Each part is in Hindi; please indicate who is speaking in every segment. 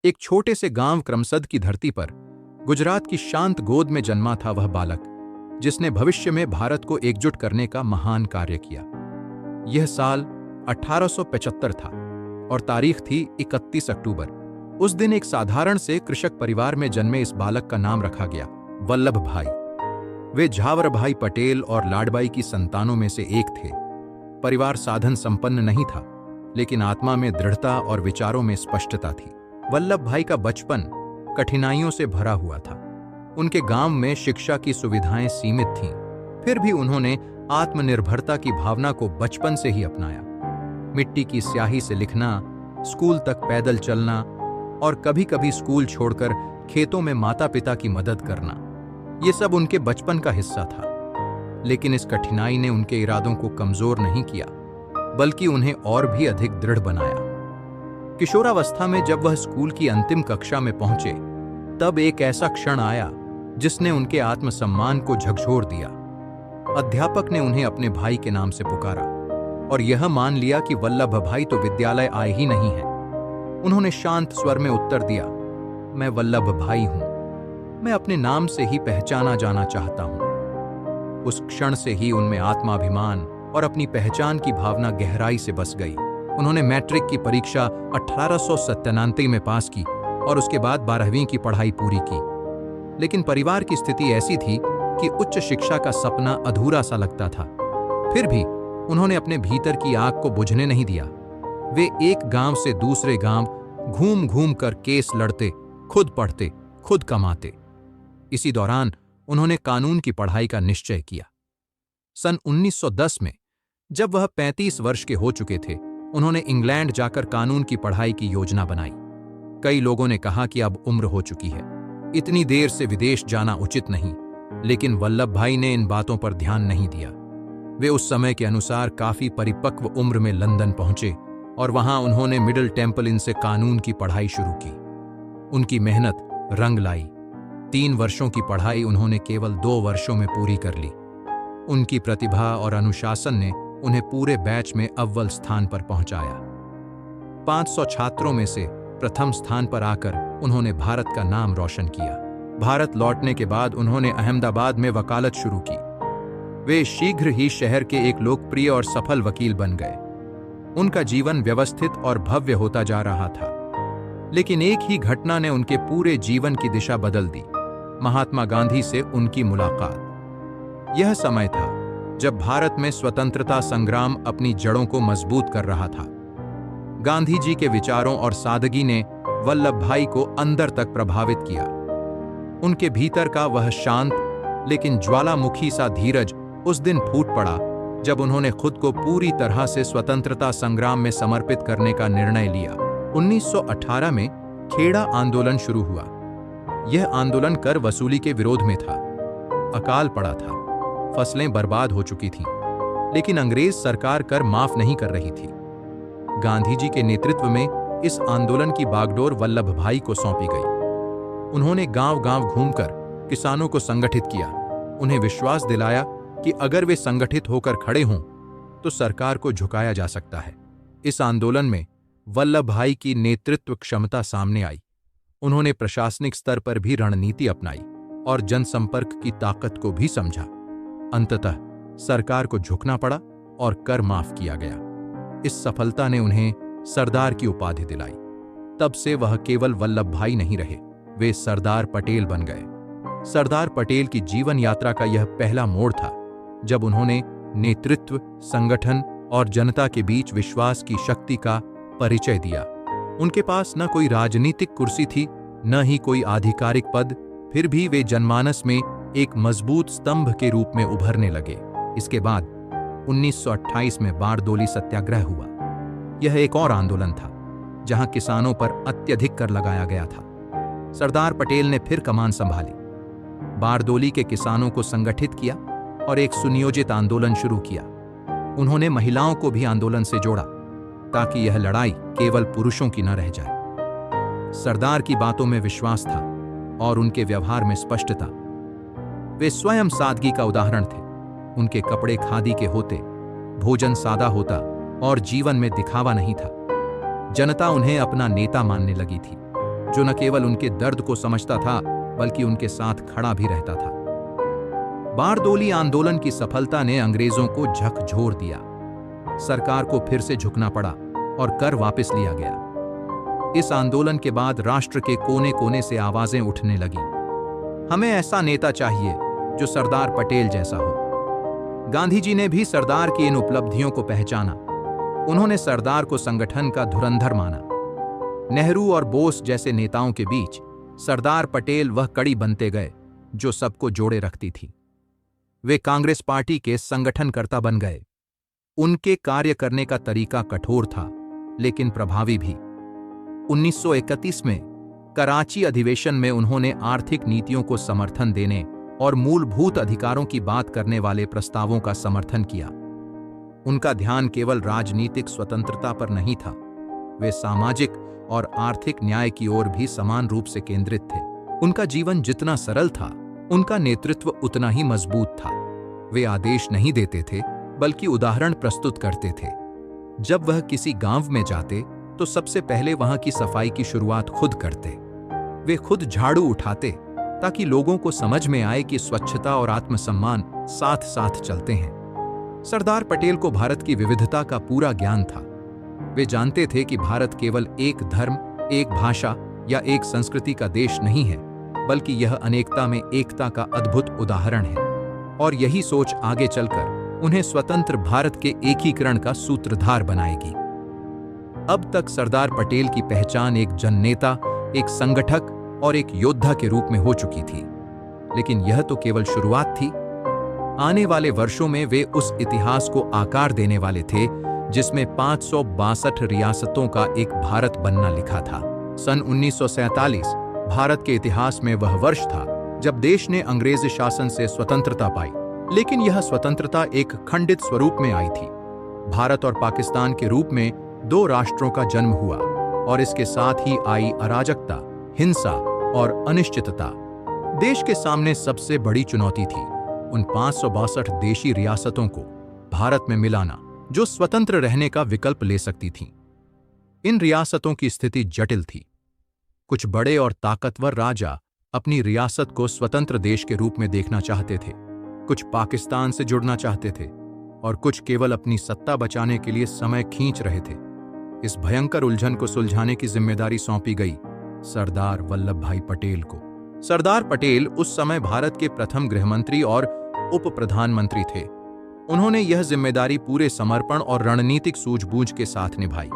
Speaker 1: एक छोटे से गांव करमसद की धरती पर गुजरात की शांत गोद में जन्मा था वह बालक, जिसने भविष्य में भारत को एकजुट करने का महान कार्य किया। यह साल 1875 था और तारीख थी 31 अक्टूबर। उस दिन एक साधारण से कृषक परिवार में जन्मे इस बालक का नाम रखा गया वल्लभ भाई। वे झावर भाई पटेल और लाडबाई की संतानों में से एक थे। परिवार साधन संपन्न नहीं था, लेकिन आत्मा में दृढ़ता और विचारों में स्पष्टता थी। वल्लभ भाई का बचपन कठिनाइयों से भरा हुआ था। उनके गांव में शिक्षा की सुविधाएं सीमित थीं, फिर भी उन्होंने आत्मनिर्भरता की भावना को बचपन से ही अपनाया। मिट्टी की स्याही से लिखना, स्कूल तक पैदल चलना और कभी-कभी स्कूल छोड़कर खेतों में माता-पिता की मदद करना, ये सब उनके बचपन का हिस्सा था। लेकिन इस कठिनाई ने उनके इरादों को कमजोर नहीं किया, बल्कि उन्हें और भी अधिक दृढ़ बनाया। किशोरावस्था में जब वह स्कूल की अंतिम कक्षा में पहुंचे, तब एक ऐसा क्षण आया जिसने उनके आत्मसम्मान को झकझोर दिया। अध्यापक ने उन्हें अपने भाई के नाम से पुकारा और यह मान लिया कि वल्लभ भाई तो विद्यालय आए ही नहीं हैं। उन्होंने शांत स्वर में उत्तर दिया, मैं वल्लभ भाई हूं, मैं अपने नाम से ही पहचाना जाना चाहता हूं। उस क्षण से ही उनमें आत्माभिमान और अपनी पहचान की भावना गहराई से बस गई। उन्होंने मैट्रिक की परीक्षा 1897 में पास की और उसके बाद 12वीं की पढ़ाई पूरी की। लेकिन परिवार की स्थिति ऐसी थी कि उच्च शिक्षा का सपना अधूरा सा लगता था। फिर भी उन्होंने अपने भीतर की आग को बुझने नहीं दिया। वे एक गांव से दूसरे गांव घूम घूम कर केस लड़ते, खुद पढ़ते, खुद कमाते। इसी दौरान उन्होंने कानून की पढ़ाई का निश्चय किया। सन 1910 में जब वह 35 वर्ष के हो चुके थे, उन्होंने इंग्लैंड जाकर कानून की पढ़ाई की योजना बनाई। कई लोगों ने कहा कि अब उम्र हो चुकी है, इतनी देर से विदेश जाना उचित नहीं, लेकिन वल्लभ भाई ने इन बातों पर ध्यान नहीं दिया। वे उस समय के अनुसार काफी परिपक्व उम्र में लंदन पहुंचे और वहां उन्होंने मिडिल टेम्पल इन से कानून की पढ़ाई शुरू की। उनकी मेहनत रंग लाई। 3 वर्षों की पढ़ाई उन्होंने केवल 2 वर्षों में पूरी कर ली। उनकी प्रतिभा और अनुशासन ने उन्हें पूरे बैच में अव्वल स्थान पर पहुंचाया। 500 छात्रों में से प्रथम स्थान पर आकर उन्होंने भारत का नाम रोशन किया। भारत लौटने के बाद उन्होंने अहमदाबाद में वकालत शुरू की। वे शीघ्र ही शहर के एक लोकप्रिय और सफल वकील बन गए। उनका जीवन व्यवस्थित और भव्य होता जा रहा था। लेकिन एक ही घटना ने उनके पूरे जीवन की दिशा बदल दी। महात्मा गांधी से उनकी मुलाकात। यह समय था जब भारत में स्वतंत्रता संग्राम अपनी जड़ों को मजबूत कर रहा था। गांधी जी के विचारों और सादगी ने वल्लभ भाई को अंदर तक प्रभावित किया। उनके भीतर का वह शांत लेकिन ज्वालामुखी सा धीरज उस दिन फूट पड़ा जब उन्होंने खुद को पूरी तरह से स्वतंत्रता संग्राम में समर्पित करने का निर्णय लिया। 1918 में खेड़ा आंदोलन शुरू हुआ। यह आंदोलन कर वसूली के विरोध में था। अकाल पड़ा था, फसलें बर्बाद हो चुकी थीं, लेकिन अंग्रेज सरकार कर माफ नहीं कर रही थी। गांधी जी के नेतृत्व में इस आंदोलन की बागडोर वल्लभ भाई को सौंपी गई। उन्होंने गांव-गांव घूमकर किसानों को संगठित किया, उन्हें विश्वास दिलाया कि अगर वे संगठित होकर खड़े हों तो सरकार को झुकाया जा सकता है। इस आंदोलन में वल्लभ भाई की नेतृत्व क्षमता सामने आई। उन्होंने प्रशासनिक स्तर पर भी रणनीति अपनाई और जनसंपर्क की ताकत को भी समझा। अंततः सरकार को झुकना पड़ा और कर माफ किया गया। इस सफलता ने उन्हें सरदार की उपाधि दिलाई। तब से वह केवल वल्लभ भाई नहीं रहे, वे सरदार पटेल बन गए। सरदार पटेल की जीवन यात्रा का यह पहला मोड़ था जब उन्होंने नेतृत्व, संगठन और जनता के बीच विश्वास की शक्ति का परिचय दिया। उनके पास न कोई राजनीतिक कुर्सी थी, न ही कोई आधिकारिक पद, फिर भी वे जनमानस में एक मजबूत स्तंभ के रूप में उभरने लगे। इसके बाद 1928 में बारडोली सत्याग्रह हुआ। यह एक और आंदोलन था जहां किसानों पर अत्यधिक कर लगाया गया था। सरदार पटेल ने फिर कमान संभाली, बारडोली के किसानों को संगठित किया और एक सुनियोजित आंदोलन शुरू किया। उन्होंने महिलाओं को भी आंदोलन से जोड़ा ताकि यह लड़ाई केवल पुरुषों की न रह जाए। सरदार की बातों में विश्वास था और उनके व्यवहार में स्पष्टता। वे स्वयं सादगी का उदाहरण थे। उनके कपड़े खादी के होते, भोजन सादा होता और जीवन में दिखावा नहीं था। जनता उन्हें अपना नेता मानने लगी थी। जो न केवल उनके दर्द को समझता था बल्कि उनके साथ खड़ा भी रहता था। बारदोली आंदोलन की सफलता ने अंग्रेजों को झकझोर दिया। सरकार को फिर से झुकना पड़ा और कर वापस लिया गया। इस आंदोलन के बाद राष्ट्र के कोने कोने से आवाजें उठने लगीं। हमें ऐसा नेता चाहिए जो सरदार पटेल जैसा हो। गांधी जी ने भी सरदार की इन उपलब्धियों को पहचाना। उन्होंने सरदार को संगठन का धुरंधर माना। नेहरू और बोस जैसे नेताओं के बीच सरदार पटेल वह कड़ी बनते गए जो सबको जोड़े रखती थी। वे कांग्रेस पार्टी के संगठनकर्ता बन गए। उनके कार्य करने का तरीका कठोर था लेकिन प्रभावी भी। 1931 में कराची अधिवेशन में उन्होंने आर्थिक नीतियों को समर्थन देने और मूलभूत अधिकारों की बात करने वाले प्रस्तावों का समर्थन किया। उनका ध्यान केवल राजनीतिक स्वतंत्रता पर नहीं था, वे सामाजिक और आर्थिक न्याय की ओर भी समान रूप से केंद्रित थे। उनका जीवन जितना सरल था, उनका नेतृत्व उतना ही मजबूत था। वे आदेश नहीं देते थे बल्कि उदाहरण प्रस्तुत करते थे। जब वह किसी गांव में जाते तो सबसे पहले वहां की सफाई की शुरुआत खुद करते। वे खुद झाड़ू उठाते ताकि लोगों को समझ में आए कि स्वच्छता और आत्मसम्मान साथ साथ चलते हैं। सरदार पटेल को भारत की विविधता का पूरा ज्ञान था। वे जानते थे कि भारत केवल एक धर्म, एक भाषा या एक संस्कृति का देश नहीं है, बल्कि यह अनेकता में एकता का अद्भुत उदाहरण है। और यही सोच आगे चलकर उन्हें स्वतंत्र भारत के एकीकरण का सूत्रधार बनाएगी। अब तक सरदार पटेल की पहचान एक जननेता, एक संगठक और एक योद्धा के रूप में हो चुकी थी, लेकिन यह तो केवल शुरुआत थी। आने वाले वर्षों में वे उस इतिहास को आकार देने वाले थे जिसमें 562 रियासतों का एक भारत बनना लिखा था। सन 1947 भारत के इतिहास में वह वर्ष था जब देश ने अंग्रेजी शासन से स्वतंत्रता पाई, लेकिन यह स्वतंत्रता एक खंडित स्वरूप में आई थी। भारत और पाकिस्तान के रूप में दो राष्ट्रों का जन्म हुआ और इसके साथ ही आई अराजकता, हिंसा और अनिश्चितता। देश के सामने सबसे बड़ी चुनौती थी उन 562 देशी रियासतों को भारत में मिलाना जो स्वतंत्र रहने का विकल्प ले सकती थीं। इन रियासतों की स्थिति जटिल थी। कुछ बड़े और ताकतवर राजा अपनी रियासत को स्वतंत्र देश के रूप में देखना चाहते थे, कुछ पाकिस्तान से जुड़ना चाहते थे और कुछ केवल अपनी सत्ता बचाने के लिए समय खींच रहे थे। इस भयंकर उलझन को सुलझाने की जिम्मेदारी सौंपी गई सरदार वल्लभ भाई पटेल को। सरदार पटेल उस समय भारत के प्रथम गृहमंत्री और उप प्रधानमंत्री थे। उन्होंने यह जिम्मेदारी पूरे समर्पण और रणनीतिक सूझबूझ के साथ निभाई।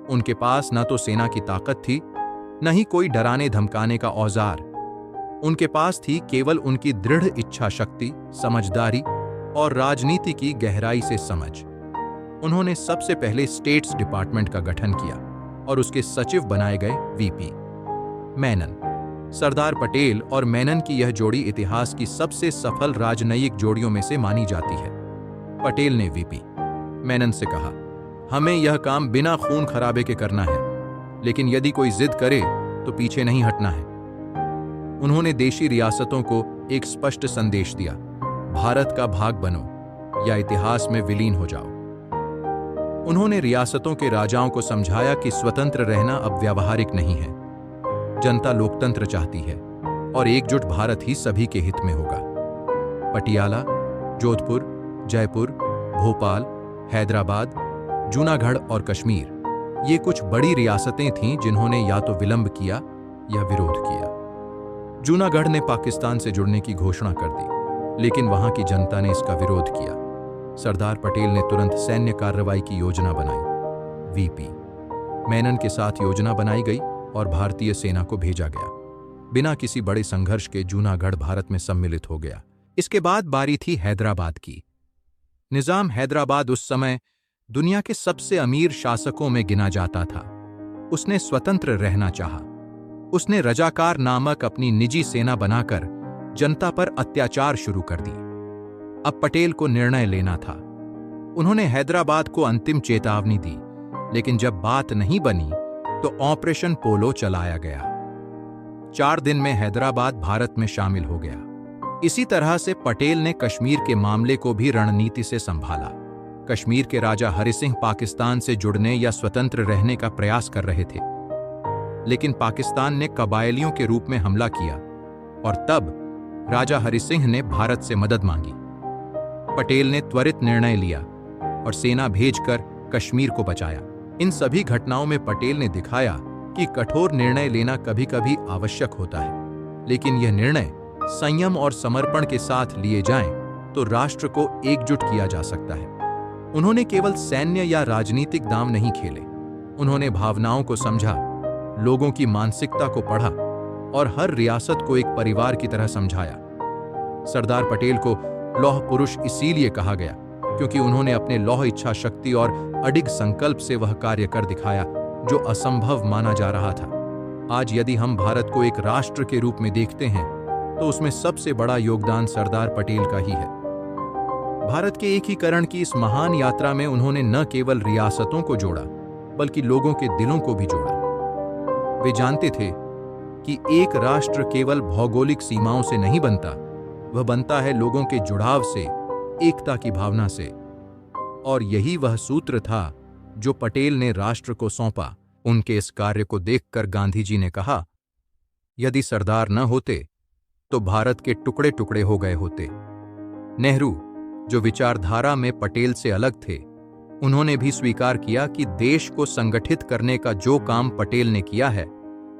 Speaker 1: उनके पास न तो सेना की ताकत थी, न ही कोई डराने धमकाने का औजार। उनके पास थी केवल उनकी दृढ़ इच्छा शक्ति, समझदारी और राजनीति की गहराई से समझ। उन्होंने सबसे पहले स्टेट्स डिपार्टमेंट का गठन किया और उसके सचिव बनाए गए वीपी मेनन। सरदार पटेल और मेनन की यह जोड़ी इतिहास की सबसे सफल राजनयिक जोड़ियों में से मानी जाती है। पटेल ने वीपी मेनन से कहा, हमें यह काम बिना खून खराबे के करना है, लेकिन यदि कोई जिद करे तो पीछे नहीं हटना है। उन्होंने देशी रियासतों को एक स्पष्ट संदेश दिया, भारत का भाग बनो या इतिहास में विलीन हो जाओ। उन्होंने रियासतों के राजाओं को समझाया कि स्वतंत्र रहना अब व्यावहारिक नहीं है। जनता लोकतंत्र चाहती है और एकजुट भारत ही सभी के हित में होगा। पटियाला, जोधपुर, जयपुर, भोपाल, हैदराबाद, जूनागढ़ और कश्मीर ये कुछ बड़ी रियासतें थीं जिन्होंने या तो विलंब किया या विरोध किया। जूनागढ़ ने पाकिस्तान से जुड़ने की घोषणा कर दी, लेकिन वहां की जनता ने इसका विरोध किया। सरदार पटेल ने तुरंत सैन्य कार्रवाई की योजना बनाई। वीपी मेनन के साथ योजना बनाई गई और भारतीय सेना को भेजा गया। बिना किसी बड़े संघर्ष के जूनागढ़ भारत में सम्मिलित हो गया। इसके बाद बारी थी हैदराबाद की। निजाम हैदराबाद उस समय दुनिया के सबसे अमीर शासकों में गिना जाता था। उसने स्वतंत्र रहना चाहा। उसने रजाकार नामक अपनी निजी सेना बनाकर जनता पर अत्याचार शुरू कर दी। अब पटेल को निर्णय लेना था। उन्होंने हैदराबाद को अंतिम चेतावनी दी, लेकिन जब बात नहीं बनी तो ऑपरेशन पोलो चलाया गया। 4 दिन में हैदराबाद भारत में शामिल हो गया। इसी तरह से पटेल ने कश्मीर के मामले को भी रणनीति से संभाला। कश्मीर के राजा हरि सिंह पाकिस्तान से जुड़ने या स्वतंत्र रहने का प्रयास कर रहे थे। लेकिन पाकिस्तान ने कबायलियों के रूप में हमला किया और तब राजा हरि सिंह ने भारत से मदद मांगी। पटेल ने त्वरित निर्णय लिया और सेना भेजकर कश्मीर को बचाया। इन सभी घटनाओं में पटेल ने दिखाया कि कठोर निर्णय लेना कभी कभी आवश्यक होता है, लेकिन यह निर्णय संयम और समर्पण के साथ लिए जाएं तो राष्ट्र को एकजुट किया जा सकता है। उन्होंने केवल सैन्य या राजनीतिक दांव नहीं खेले, उन्होंने भावनाओं को समझा, लोगों की मानसिकता को पढ़ा और हर रियासत को एक परिवार की तरह समझाया। सरदार पटेल को लौह पुरुष इसीलिए कहा गया क्योंकि उन्होंने अपने लौह इच्छा शक्ति और अडिग संकल्प से वह कार्य कर दिखाया जो असंभव माना जा रहा था। आज यदि हम भारत को एक राष्ट्र के रूप में देखते हैं तो उसमें सबसे बड़ा योगदान सरदार पटेल का ही है। भारत के एकीकरण की इस महान यात्रा में उन्होंने न केवल रियासतों को जोड़ा बल्कि लोगों के दिलों को भी जोड़ा। वे जानते थे कि एक राष्ट्र केवल भौगोलिक सीमाओं से नहीं बनता, वह बनता है लोगों के जुड़ाव से, एकता की भावना से। और यही वह सूत्र था जो पटेल ने राष्ट्र को सौंपा। उनके इस कार्य को देखकर गांधी जी ने कहा, यदि सरदार न होते तो भारत के टुकड़े टुकड़े हो गए होते। नेहरू, जो विचारधारा में पटेल से अलग थे, उन्होंने भी स्वीकार किया कि देश को संगठित करने का जो काम पटेल ने किया है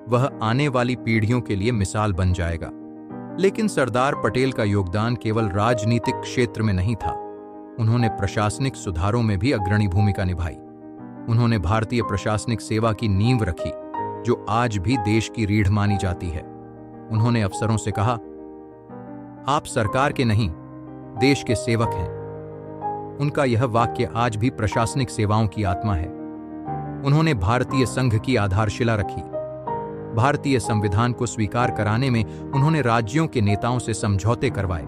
Speaker 1: वह आने वाली पीढ़ियों के लिए मिसाल बन जाएगा। लेकिन सरदार पटेल का योगदान केवल राजनीतिक क्षेत्र में नहीं था, उन्होंने प्रशासनिक सुधारों में भी अग्रणी भूमिका निभाई। उन्होंने भारतीय प्रशासनिक सेवा की नींव रखी जो आज भी देश की रीढ़ मानी जाती है। उन्होंने अफसरों से कहा, आप सरकार के नहीं, देश के सेवक हैं। उनका यह वाक्य आज भी प्रशासनिक सेवाओं की आत्मा है। उन्होंने भारतीय संघ की आधारशिला रखी। भारतीय संविधान को स्वीकार कराने में उन्होंने राज्यों के नेताओं से समझौते करवाए।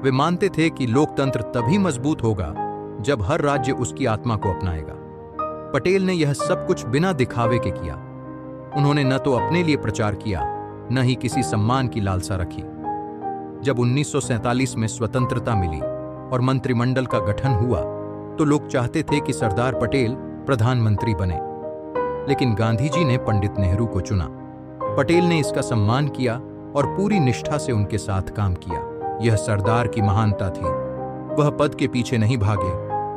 Speaker 1: वे मानते थे कि लोकतंत्र तभी मजबूत होगा जब हर राज्य उसकी आत्मा को अपनाएगा। पटेल ने यह सब कुछ बिना दिखावे के किया। उन्होंने न तो अपने लिए प्रचार किया, न ही किसी सम्मान की लालसा रखी। जब 1947 में स्वतंत्रता मिली और मंत्रिमंडल का गठन हुआ तो लोग चाहते थे कि सरदार पटेल प्रधानमंत्री बने, लेकिन गांधी जी ने पंडित नेहरू को चुना। पटेल ने इसका सम्मान किया और पूरी निष्ठा से उनके साथ काम किया। यह सरदार की महानता थी। वह पद के पीछे नहीं भागे,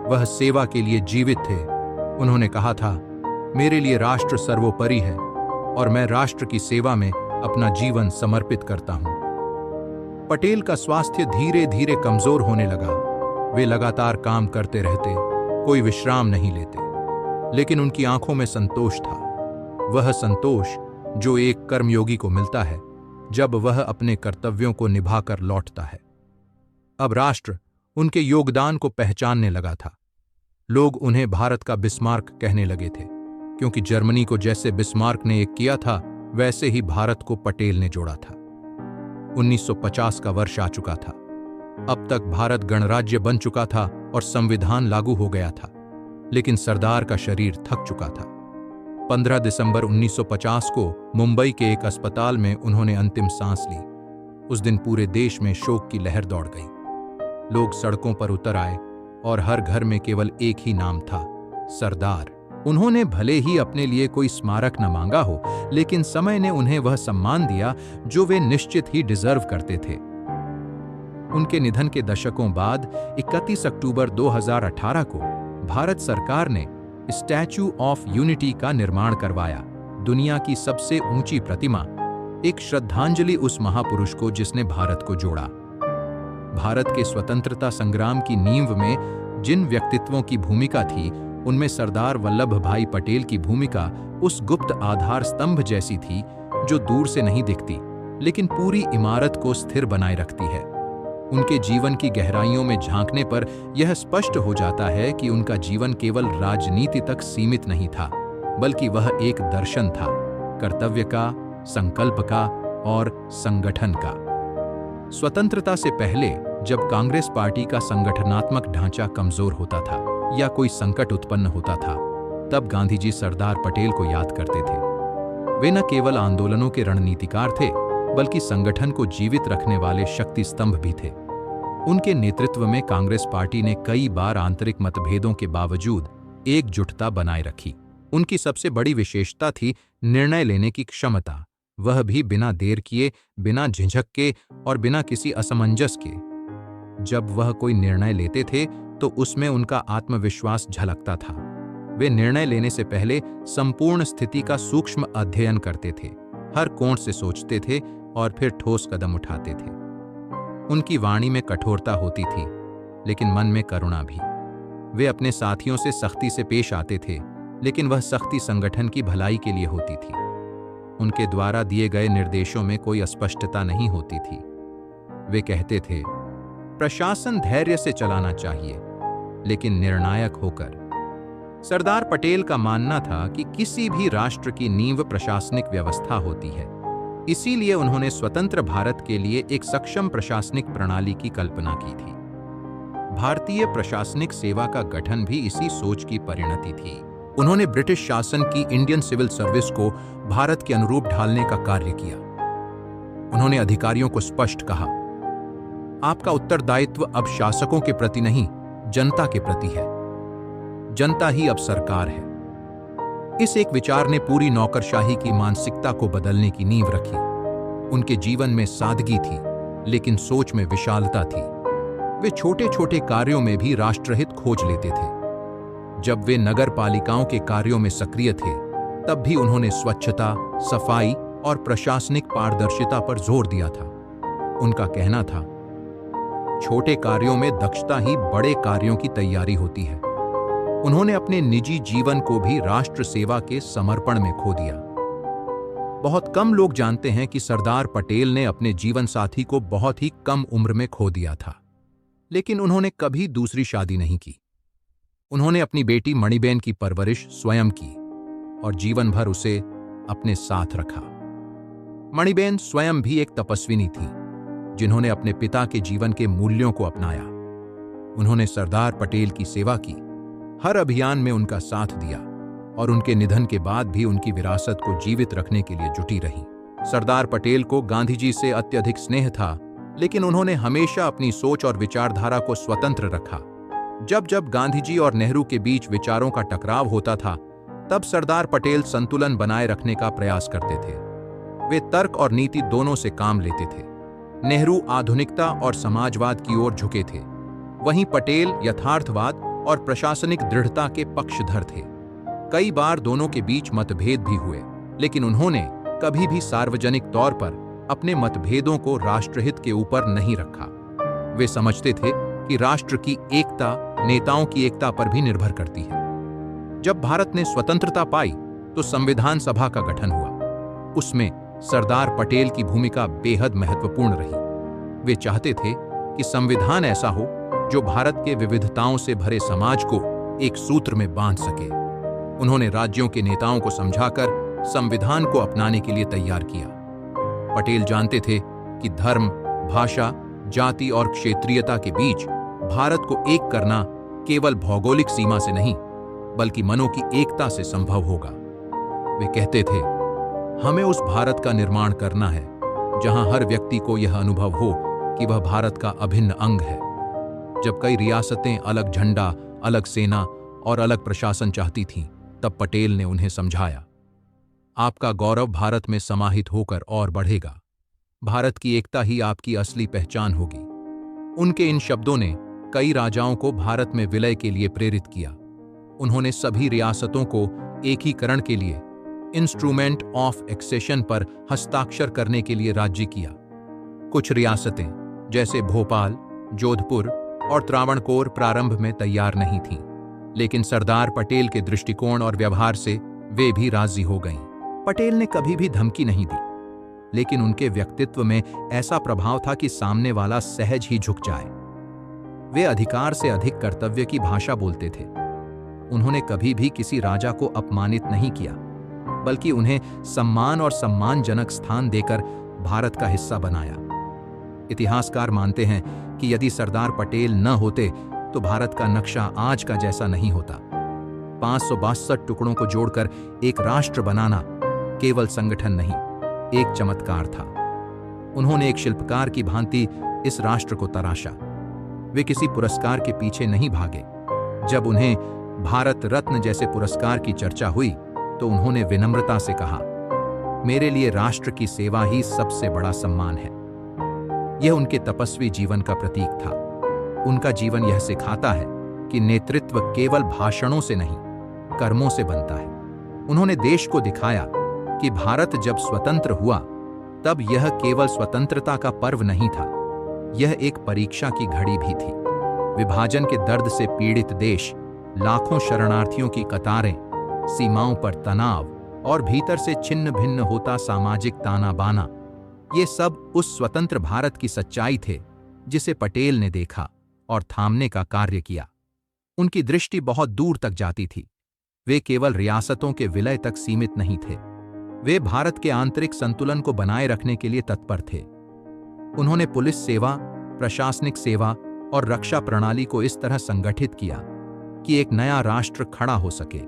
Speaker 1: वह सेवा के लिए जीवित थे। उन्होंने कहा था, मेरे लिए राष्ट्र सर्वोपरि है और मैं राष्ट्र की सेवा में अपना जीवन समर्पित करता हूं। पटेल का स्वास्थ्य धीरे धीरे कमजोर होने लगा। वे लगातार काम करते रहते, कोई विश्राम नहीं लेते, लेकिन उनकी आंखों में संतोष था। वह संतोष जो एक कर्मयोगी को मिलता है जब वह अपने कर्तव्यों को निभाकर लौटता है। अब राष्ट्र उनके योगदान को पहचानने लगा था। लोग उन्हें भारत का बिस्मार्क कहने लगे थे, क्योंकि जर्मनी को जैसे बिस्मार्क ने एक किया था वैसे ही भारत को पटेल ने जोड़ा था। 1950 का वर्ष आ चुका था। अब तक भारत गणराज्य बन चुका था और संविधान लागू हो गया था, लेकिन सरदार का शरीर थक चुका था। 15 दिसंबर 1950 को मुंबई के एक अस्पताल में उन्होंने अंतिम सांस ली। उस दिन पूरे देश में शोक की लहर दौड़ गई। लोग सड़कों पर उतर आए और हर घर में केवल एक ही नाम था, सरदार। उन्होंने भले ही अपने लिए कोई स्मारक न मांगा हो, लेकिन समय ने उन्हें वह सम्मान दिया जो वे निश्चित ही डिजर्व करते थे। उनके निधन के दशकों बाद 31 अक्टूबर 2018 को भारत सरकार ने स्टैच्यू ऑफ यूनिटी का निर्माण करवाया। दुनिया की सबसे ऊंची प्रतिमा, एक श्रद्धांजलि उस महापुरुष को जिसने भारत को जोड़ा। भारत के स्वतंत्रता संग्राम की नींव में जिन व्यक्तित्वों की भूमिका थी, उनमें सरदार वल्लभ भाई पटेल की भूमिका उस गुप्त आधार स्तंभ जैसी थी जो दूर से नहीं दिखती, लेकिन पूरी इमारत को स्थिर बनाए रखती है। उनके जीवन की गहराइयों में झांकने पर यह स्पष्ट हो जाता है कि उनका जीवन केवल राजनीति तक सीमित नहीं था, बल्कि वह एक दर्शन था, कर्तव्य का, संकल्प का और संगठन का। स्वतंत्रता से पहले जब कांग्रेस पार्टी का संगठनात्मक ढांचा कमजोर होता था या कोई संकट उत्पन्न होता था, तब गांधी जी सरदार पटेल को याद करते थे। वे न केवल आंदोलनों के रणनीतिकार थे, बल्कि संगठन को जीवित रखने वाले शक्ति स्तंभ भी थे। उनके नेतृत्व में कांग्रेस पार्टी ने कई बार आंतरिक मतभेदों के बावजूद एकजुटता बनाए रखी। उनकी सबसे बड़ी विशेषता थी निर्णय लेने की क्षमता, वह भी बिना देर किए, बिना झिझक के और बिना किसी असमंजस के। जब वह कोई निर्णय लेते थे तो उसमें उनका आत्मविश्वास झलकता था। वे निर्णय लेने से पहले संपूर्ण स्थिति का सूक्ष्म अध्ययन करते थे, हर कोण से सोचते थे और फिर ठोस कदम उठाते थे। उनकी वाणी में कठोरता होती थी, लेकिन मन में करुणा भी। वे अपने साथियों से सख्ती से पेश आते थे, लेकिन वह सख्ती संगठन की भलाई के लिए होती थी। उनके द्वारा दिए गए निर्देशों में कोई अस्पष्टता नहीं होती थी। वे कहते थे, प्रशासन धैर्य से चलाना चाहिए, लेकिन निर्णायक होकर। सरदार पटेल का मानना था कि किसी भी राष्ट्र की नींव प्रशासनिक व्यवस्था होती है। इसीलिए उन्होंने स्वतंत्र भारत के लिए एक सक्षम प्रशासनिक प्रणाली की कल्पना की थी। भारतीय प्रशासनिक सेवा का गठन भी इसी सोच की परिणति थी। उन्होंने ब्रिटिश शासन की इंडियन सिविल सर्विस को भारत के अनुरूप ढालने का कार्य किया। उन्होंने अधिकारियों को स्पष्ट कहा, आपका उत्तरदायित्व अब शासकों के प्रति नहीं, जनता के प्रति है। जनता ही अब सरकार है। इस एक विचार ने पूरी नौकरशाही की मानसिकता को बदलने की नींव रखी। उनके जीवन में सादगी थी, लेकिन सोच में विशालता थी। वे छोटे छोटे कार्यों में भी राष्ट्रहित खोज लेते थे। जब वे नगर पालिकाओं के कार्यों में सक्रिय थे, तब भी उन्होंने स्वच्छता, सफाई और प्रशासनिक पारदर्शिता पर जोर दिया था। उनका कहना था, छोटे कार्यों में दक्षता ही बड़े कार्यों की तैयारी होती है। उन्होंने अपने निजी जीवन को भी राष्ट्र सेवा के समर्पण में खो दिया। बहुत कम लोग जानते हैं कि सरदार पटेल ने अपने जीवन साथी को बहुत ही कम उम्र में खो दिया था, लेकिन उन्होंने कभी दूसरी शादी नहीं की। उन्होंने अपनी बेटी मणिबेन की परवरिश स्वयं की और जीवन भर उसे अपने साथ रखा। मणिबेन स्वयं भी एक तपस्विनी थी, जिन्होंने अपने पिता के जीवन के मूल्यों को अपनाया। उन्होंने सरदार पटेल की सेवा की, हर अभियान में उनका साथ दिया और उनके निधन के बाद भी उनकी विरासत को जीवित रखने के लिए जुटी रही। सरदार पटेल को गांधी जी से अत्यधिक स्नेह था, लेकिन उन्होंने हमेशा अपनी सोच और विचारधारा को स्वतंत्र रखा। जब जब गांधी जी और नेहरू के बीच विचारों का टकराव होता था, तब सरदार पटेल संतुलन बनाए रखने का प्रयास करते थे। वे तर्क और नीति दोनों से काम लेते थे। नेहरू आधुनिकता और समाजवाद की ओर झुके थे, वहीं पटेल यथार्थवाद और प्रशासनिक दृढ़ता के पक्षधर थे। कई बार दोनों के बीच मतभेद भी हुए, लेकिन उन्होंने कभी भी सार्वजनिक तौर पर अपने मतभेदों को राष्ट्रहित के ऊपर नहीं रखा। वे समझते थे कि राष्ट्र की एकता नेताओं की एकता पर भी निर्भर करती है। जब भारत ने स्वतंत्रता पाई तो संविधान सभा का गठन हुआ। उसमें सरदार पटेल की भूमिका बेहद महत्वपूर्ण रही। वे चाहते थे कि संविधान ऐसा हो जो भारत के विविधताओं से भरे समाज को एक सूत्र में बांध सके। उन्होंने राज्यों के नेताओं को समझाकर संविधान को अपनाने के लिए तैयार किया। पटेल जानते थे कि धर्म, भाषा, जाति और क्षेत्रीयता के बीच भारत को एक करना केवल भौगोलिक सीमा से नहीं, बल्कि मनों की एकता से संभव होगा। वे कहते थे, हमें उस भारत का निर्माण करना है जहां हर व्यक्ति को यह अनुभव हो कि वह भारत का अभिन्न अंग है। जब कई रियासतें अलग झंडा, अलग सेना और अलग प्रशासन चाहती थीं, तब पटेल ने उन्हें समझाया, आपका गौरव भारत में समाहित होकर और बढ़ेगा। भारत की एकता ही आपकी असली पहचान होगी। उनके इन शब्दों ने कई राजाओं को भारत में विलय के लिए प्रेरित किया। उन्होंने सभी रियासतों को एकीकरण के लिए इंस्ट्रूमेंट ऑफ एक्सेशन पर हस्ताक्षर करने के लिए राज्य किया। कुछ रियासतें जैसे भोपाल, जोधपुर और त्रावणकोर प्रारंभ में तैयार नहीं थीं, लेकिन सरदार पटेल के दृष्टिकोण और व्यवहार से वे भी राजी हो गईं। पटेल ने कभी भी धमकी नहीं दी, लेकिन उनके व्यक्तित्व में ऐसा प्रभाव था कि सामने वाला सहज ही झुक जाए। वे अधिकार से अधिक कर्तव्य की भाषा बोलते थे। उन्होंने कभी भी किसी राजा को अपमानित नहीं किया, बल्कि उन्हें सम्मान और सम्मानजनक स्थान देकर भारत का हिस्सा बनाया। इतिहासकार मानते हैं कि यदि सरदार पटेल न होते तो भारत का नक्शा आज का जैसा नहीं होता। 562 टुकड़ों को जोड़कर एक राष्ट्र बनाना केवल संगठन नहीं, एक चमत्कार था। उन्होंने एक शिल्पकार की भांति इस राष्ट्र को तराशा। वे किसी पुरस्कार के पीछे नहीं भागे। जब उन्हें भारत रत्न जैसे पुरस्कार की चर्चा हुई, तो उन्होंने विनम्रता से कहा, मेरे लिए राष्ट्र की सेवा ही सबसे बड़ा सम्मान है। यह उनके तपस्वी जीवन का प्रतीक था। उनका जीवन यह सिखाता है कि नेतृत्व केवल भाषणों से नहीं, कर्मों से बनता है। उन्होंने देश को दिखाया कि भारत जब स्वतंत्र हुआ तब यह केवल स्वतंत्रता का पर्व नहीं था, यह एक परीक्षा की घड़ी भी थी। विभाजन के दर्द से पीड़ित देश, लाखों शरणार्थियों की कतारें, सीमाओं पर तनाव और भीतर से छिन्न भिन्न होता सामाजिक ताना बाना, ये सब उस स्वतंत्र भारत की सच्चाई थे जिसे पटेल ने देखा और थामने का कार्य किया। उनकी दृष्टि बहुत दूर तक जाती थी। वे केवल रियासतों के विलय तक सीमित नहीं थे, वे भारत के आंतरिक संतुलन को बनाए रखने के लिए तत्पर थे। उन्होंने पुलिस सेवा, प्रशासनिक सेवा और रक्षा प्रणाली को इस तरह संगठित किया कि एक नया राष्ट्र खड़ा हो सके,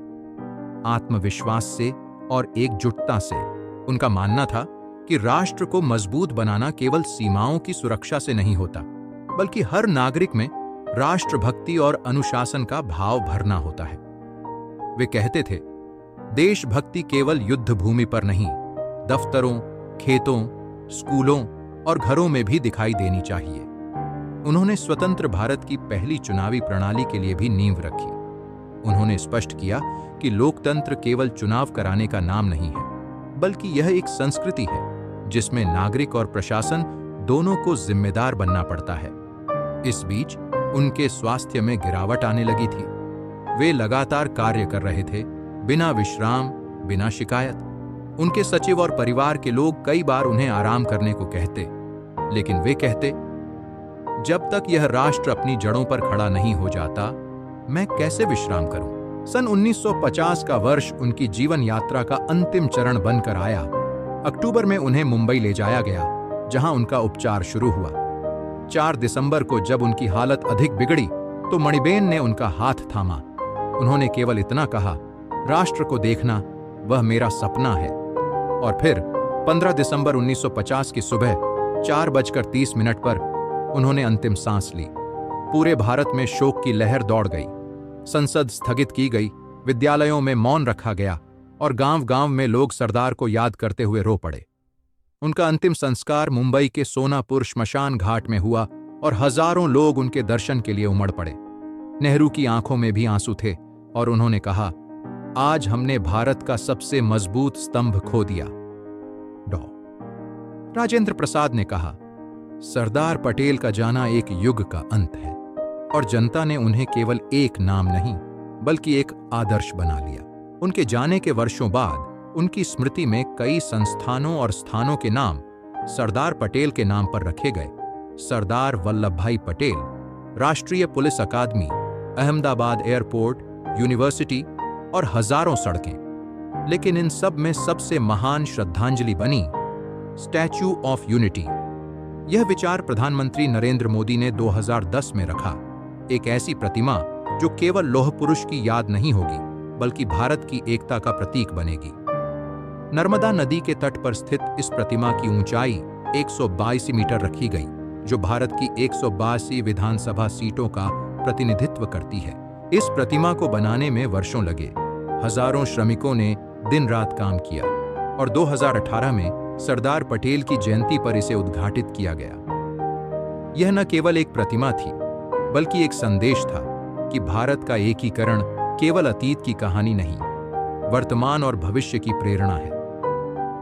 Speaker 1: आत्मविश्वास से और एकजुटता से। उनका मानना था कि राष्ट्र को मजबूत बनाना केवल सीमाओं की सुरक्षा से नहीं होता, बल्कि हर नागरिक में राष्ट्रभक्ति और अनुशासन का भाव भरना होता है। वे कहते थे, देशभक्ति केवल युद्ध भूमि पर नहीं, दफ्तरों, खेतों, स्कूलों और घरों में भी दिखाई देनी चाहिए। उन्होंने स्वतंत्र भारत की पहली चुनावी प्रणाली के लिए भी नींव रखी। उन्होंने स्पष्ट किया कि लोकतंत्र केवल चुनाव कराने का नाम नहीं है, बल्कि यह एक संस्कृति है जिसमें नागरिक और प्रशासन दोनों को जिम्मेदार बनना पड़ता है। इस बीच उनके स्वास्थ्य में गिरावट आने लगी थी। वे लगातार कार्य कर रहे थे, बिना विश्राम, बिना शिकायत। उनके सचिव और परिवार के लोग कई बार उन्हें आराम करने को कहते, लेकिन वे कहते, जब तक यह राष्ट्र अपनी जड़ों पर खड़ा नहीं हो जाता, मैं कैसे विश्राम करूं? सन 1950 का वर्ष उनकी जीवन यात्रा का अंतिम चरण बनकर आया। अक्टूबर में उन्हें मुंबई ले जाया गया, जहां उनका उपचार शुरू हुआ। 4 दिसंबर को जब उनकी हालत अधिक बिगड़ी तो मणिबेन ने उनका हाथ थामा। उन्होंने केवल इतना कहा, राष्ट्र को देखना वह मेरा सपना है। और फिर 15 दिसंबर 1950 की सुबह 4:30 पर उन्होंने अंतिम सांस ली। पूरे भारत में शोक की लहर दौड़ गई। संसद स्थगित की गई, विद्यालयों में मौन रखा गया और गांव-गांव में लोग सरदार को याद करते हुए रो पड़े। उनका अंतिम संस्कार मुंबई के सोनापुर श्मशान घाट में हुआ और हजारों लोग उनके दर्शन के लिए उमड़ पड़े। नेहरू की आंखों में भी आंसू थे और उन्होंने कहा, आज हमने भारत का सबसे मजबूत स्तंभ खो दिया। डॉ. राजेंद्र प्रसाद ने कहा, सरदार पटेल का जाना एक युग का अंत है और जनता ने उन्हें केवल एक नाम नहीं बल्कि एक आदर्श बना लिया। उनके जाने के वर्षों बाद उनकी स्मृति में कई संस्थानों और स्थानों के नाम सरदार पटेल के नाम पर रखे गए। सरदार वल्लभ भाई पटेल, राष्ट्रीय पुलिस अकादमी, अहमदाबाद एयरपोर्ट, यूनिवर्सिटी और हजारों सड़कें। लेकिन इन सब में सबसे महान श्रद्धांजलि बनी स्टैच्यू ऑफ यूनिटी। यह विचार प्रधानमंत्री नरेंद्र मोदी ने 2010 में रखा, एक ऐसी प्रतिमा जो केवल लौह पुरुष की याद नहीं होगी बल्कि भारत की एकता का प्रतीक बनेगी। नर्मदा नदी के तट पर स्थित इस प्रतिमा की ऊंचाई 182 मीटर रखी गई, जो भारत की 182 विधानसभा सीटों का प्रतिनिधित्व करती है। इस प्रतिमा को बनाने में वर्षों लगे, हजारों श्रमिकों ने दिन रात काम किया और 2018 में सरदार पटेल की जयंती पर इसे उद्घाटित किया गया। यह न केवल एक प्रतिमा थी बल्कि एक संदेश था कि भारत का एकीकरण केवल अतीत की कहानी नहीं, वर्तमान और भविष्य की प्रेरणा है।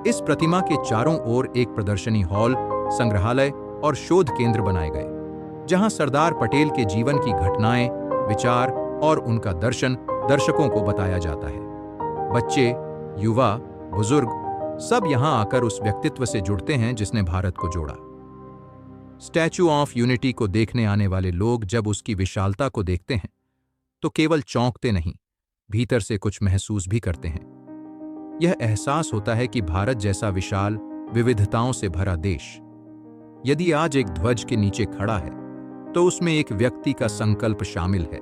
Speaker 1: इस प्रतिमा के चारों ओर एक प्रदर्शनी हॉल, संग्रहालय और शोध केंद्र बनाए गए, जहां सरदार पटेल के जीवन की घटनाएं, विचार और उनका दर्शन दर्शकों को बताया जाता है। बच्चे, युवा, बुजुर्ग सब यहां आकर उस व्यक्तित्व से जुड़ते हैं जिसने भारत को जोड़ा। स्टैच्यू ऑफ यूनिटी को देखने आने वाले लोग जब उसकी विशालता को देखते हैं तो केवल चौंकते नहीं, भीतर से कुछ महसूस भी करते हैं। यह एहसास होता है कि भारत जैसा विशाल, विविधताओं से भरा देश यदि आज एक ध्वज के नीचे खड़ा है तो उसमें एक व्यक्ति का संकल्प शामिल है,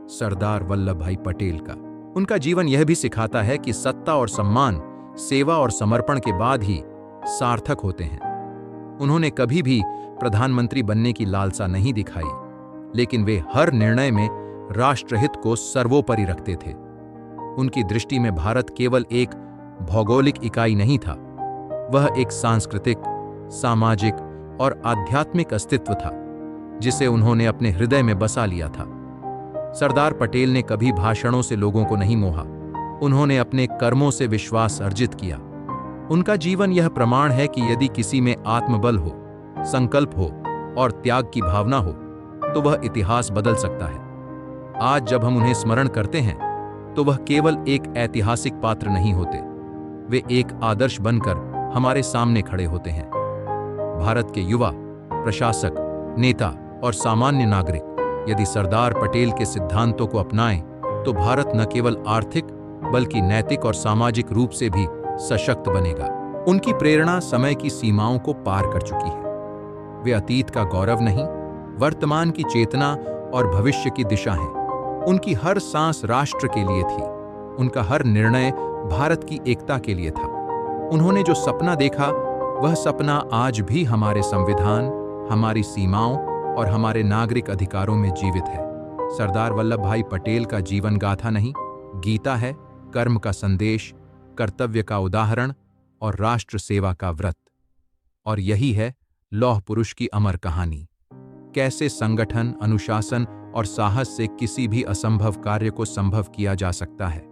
Speaker 1: सरदार वल्लभ भाई पटेल का। उनका जीवन यह भी सिखाता है कि सत्ता और सम्मान सेवा और समर्पण के बाद ही सार्थक होते हैं। उन्होंने कभी भी प्रधानमंत्री बनने की लालसा नहीं दिखाई, लेकिन वे हर निर्णय में राष्ट्रहित को सर्वोपरि रखते थे। उनकी दृष्टि में भारत केवल एक भौगोलिक इकाई नहीं था, वह एक सांस्कृतिक, सामाजिक और आध्यात्मिक अस्तित्व था जिसे उन्होंने अपने हृदय में बसा लिया था। सरदार पटेल ने कभी भाषणों से लोगों को नहीं मोहा, उन्होंने अपने कर्मों से विश्वास अर्जित किया। उनका जीवन यह प्रमाण है कि यदि किसी में आत्मबल हो, संकल्प हो और त्याग की भावना हो तो वह इतिहास बदल सकता है। आज जब हम उन्हें स्मरण करते हैं तो वह केवल एक ऐतिहासिक पात्र नहीं होते, वे एक आदर्श बनकर हमारे सामने खड़े होते हैं। भारत के युवा, प्रशासक, नेता और सामान्य नागरिक यदि सरदार पटेल के सिद्धांतों को अपनाएं तो भारत न केवल आर्थिक बल्कि नैतिक और सामाजिक रूप से भी सशक्त बनेगा। उनकी प्रेरणा समय की सीमाओं को पार कर चुकी है। वे अतीत का गौरव नहीं, वर्तमान की चेतना और भविष्य की दिशा हैं। उनकी हर सांस राष्ट्र के लिए थी, उनका हर निर्णय भारत की एकता के लिए था। उन्होंने जो सपना देखा वह सपना आज भी हमारे संविधान, हमारी सीमाओं और हमारे नागरिक अधिकारों में जीवित है। सरदार वल्लभ भाई पटेल का जीवन गाथा नहीं, गीता है, कर्म का संदेश, कर्तव्य का उदाहरण और राष्ट्र सेवा का व्रत। और यही है लौह पुरुष की अमर कहानी। कैसे संगठन, अनुशासन और साहस से किसी भी असंभव कार्य को संभव किया जा सकता है।